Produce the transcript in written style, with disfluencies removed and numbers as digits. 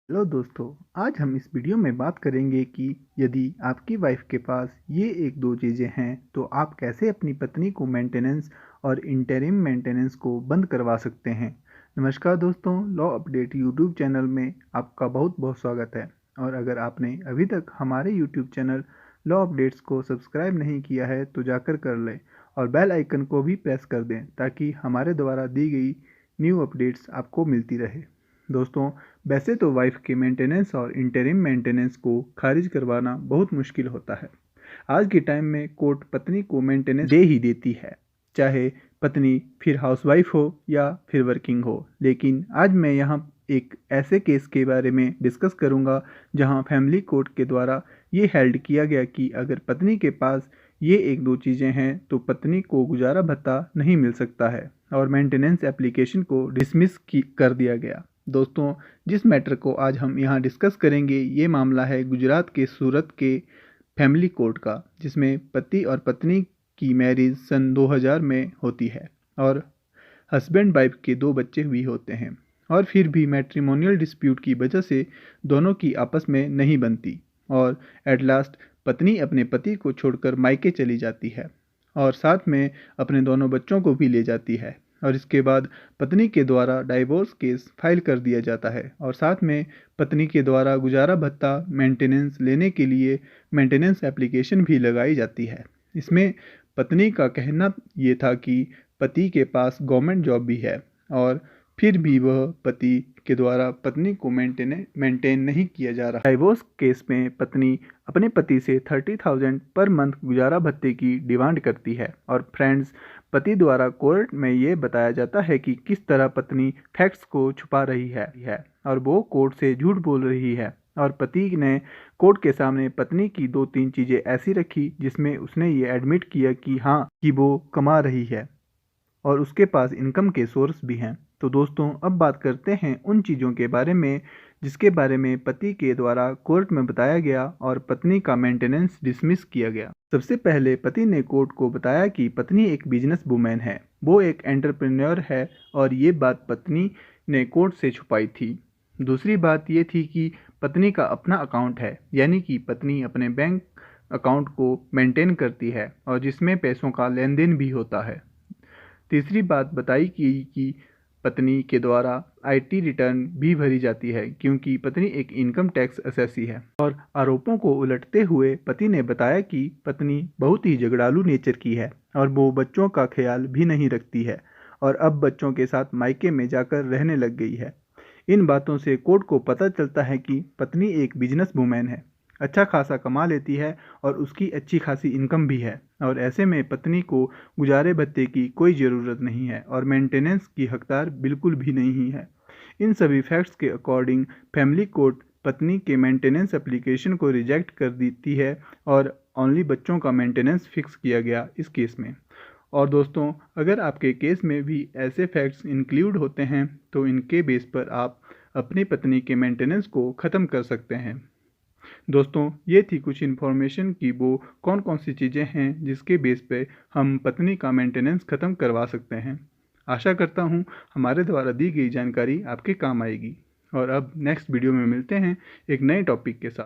Hello दोस्तों। आज हम इस वीडियो में बात करेंगे कि यदि आपकी वाइफ के पास ये एक दो चीज़ें हैं तो आप कैसे अपनी पत्नी को मेंटेनेंस और इंटरिम मेंटेनेंस को बंद करवा सकते हैं। नमस्कार दोस्तों, लॉ अपडेट यूट्यूब चैनल में आपका बहुत बहुत स्वागत है। और अगर आपने अभी तक हमारे यूट्यूब चैनल लॉ अपडेट्स को सब्सक्राइब नहीं किया है तो जाकर कर लें और बेल आइकन को भी प्रेस कर दें ताकि हमारे द्वारा दी गई न्यू अपडेट्स आपको मिलती रहे। दोस्तों, वैसे तो वाइफ के मेंटेनेंस और इंटरिम मेंटेनेंस को खारिज करवाना बहुत मुश्किल होता है। आज के टाइम में कोर्ट पत्नी को मेंटेनेंस दे ही देती है, चाहे पत्नी फिर हाउसवाइफ हो या फिर वर्किंग हो। लेकिन आज मैं यहाँ एक ऐसे केस के बारे में डिस्कस करूँगा जहाँ फैमिली कोर्ट के द्वारा ये हेल्ड किया गया कि अगर पत्नी के पास ये एक दो चीज़ें हैं तो पत्नी को गुजारा भत्ता नहीं मिल सकता है और मेंटेनेंस एप्लीकेशन को डिसमिस कर दिया गया। दोस्तों, जिस मैटर को आज हम यहाँ डिस्कस करेंगे ये मामला है गुजरात के सूरत के फैमिली कोर्ट का, जिसमें पति और पत्नी की मैरिज सन 2000 में होती है और हस्बैंड वाइफ के दो बच्चे भी होते हैं। और फिर भी मैट्रिमोनियल डिस्प्यूट की वजह से दोनों की आपस में नहीं बनती और एट लास्ट पत्नी अपने पति को छोड़कर मायके चली जाती है और साथ में अपने दोनों बच्चों को भी ले जाती है। और इसके बाद पत्नी के द्वारा डाइवोर्स केस फाइल कर दिया जाता है और साथ में पत्नी के द्वारा गुजारा भत्ता मेंटेनेंस लेने के लिए मेंटेनेंस एप्लीकेशन भी लगाई जाती है। इसमें पत्नी का कहना ये था कि पति के पास गवर्नमेंट जॉब भी है और फिर भी वह पति के द्वारा पत्नी को मेंटेन नहीं किया जा रहा। डाइवोर्स केस में पत्नी अपने पति से 30,000 पर मंथ गुजारा भत्ते की डिमांड करती है। और फ्रेंड्स, पति द्वारा कोर्ट में ये बताया जाता है कि किस तरह पत्नी फैक्ट्स को छुपा रही है और वो कोर्ट से झूठ बोल रही है। और पति ने कोर्ट के सामने पत्नी की दो तीन चीज़ें ऐसी रखी जिसमें उसने ये एडमिट किया कि हाँ, कि वो कमा रही है और उसके पास इनकम के सोर्स भी हैं। तो दोस्तों, अब बात करते हैं उन चीज़ों के बारे में जिसके बारे में पति के द्वारा कोर्ट में बताया गया और पत्नी का मेंटेनेंस डिसमिस किया गया। सबसे पहले पति ने कोर्ट को बताया कि पत्नी एक बिजनेस वुमेन है, वो एक एंटरप्रेन्योर है और ये बात पत्नी ने कोर्ट से छुपाई थी। दूसरी बात ये थी कि पत्नी का अपना अकाउंट है, यानी कि पत्नी अपने बैंक अकाउंट को मेंटेन करती है और जिसमें पैसों का लेन देन भी होता है। तीसरी बात बताई कि पत्नी के द्वारा आईटी रिटर्न भी भरी जाती है क्योंकि पत्नी एक इनकम टैक्स असेसी है। और आरोपों को उलटते हुए पति ने बताया कि पत्नी बहुत ही झगड़ालू नेचर की है और वो बच्चों का ख्याल भी नहीं रखती है और अब बच्चों के साथ मायके में जाकर रहने लग गई है। इन बातों से कोर्ट को पता चलता है कि पत्नी एक बिजनेस वुमेन है, अच्छा खासा कमा लेती है और उसकी अच्छी खासी इनकम भी है और ऐसे में पत्नी को गुजारे भत्ते की कोई ज़रूरत नहीं है और मेंटेनेंस की हकदार बिल्कुल भी नहीं है। इन सभी फैक्ट्स के अकॉर्डिंग फैमिली कोर्ट पत्नी के मेंटेनेंस एप्लीकेशन को रिजेक्ट कर देती है और ओनली बच्चों का मेंटेनेंस फिक्स किया गया इस केस में। और दोस्तों, अगर आपके केस में भी ऐसे फैक्ट्स इंक्लूड होते हैं तो इनके बेस पर आप अपनी पत्नी के मेंटेनेंस को ख़त्म कर सकते हैं। दोस्तों, ये थी कुछ इन्फॉर्मेशन कि वो कौन कौन सी चीज़ें हैं जिसके बेस पे हम पत्नी का मेंटेनेंस ख़त्म करवा सकते हैं। आशा करता हूँ हमारे द्वारा दी गई जानकारी आपके काम आएगी और अब नेक्स्ट वीडियो में मिलते हैं एक नए टॉपिक के साथ।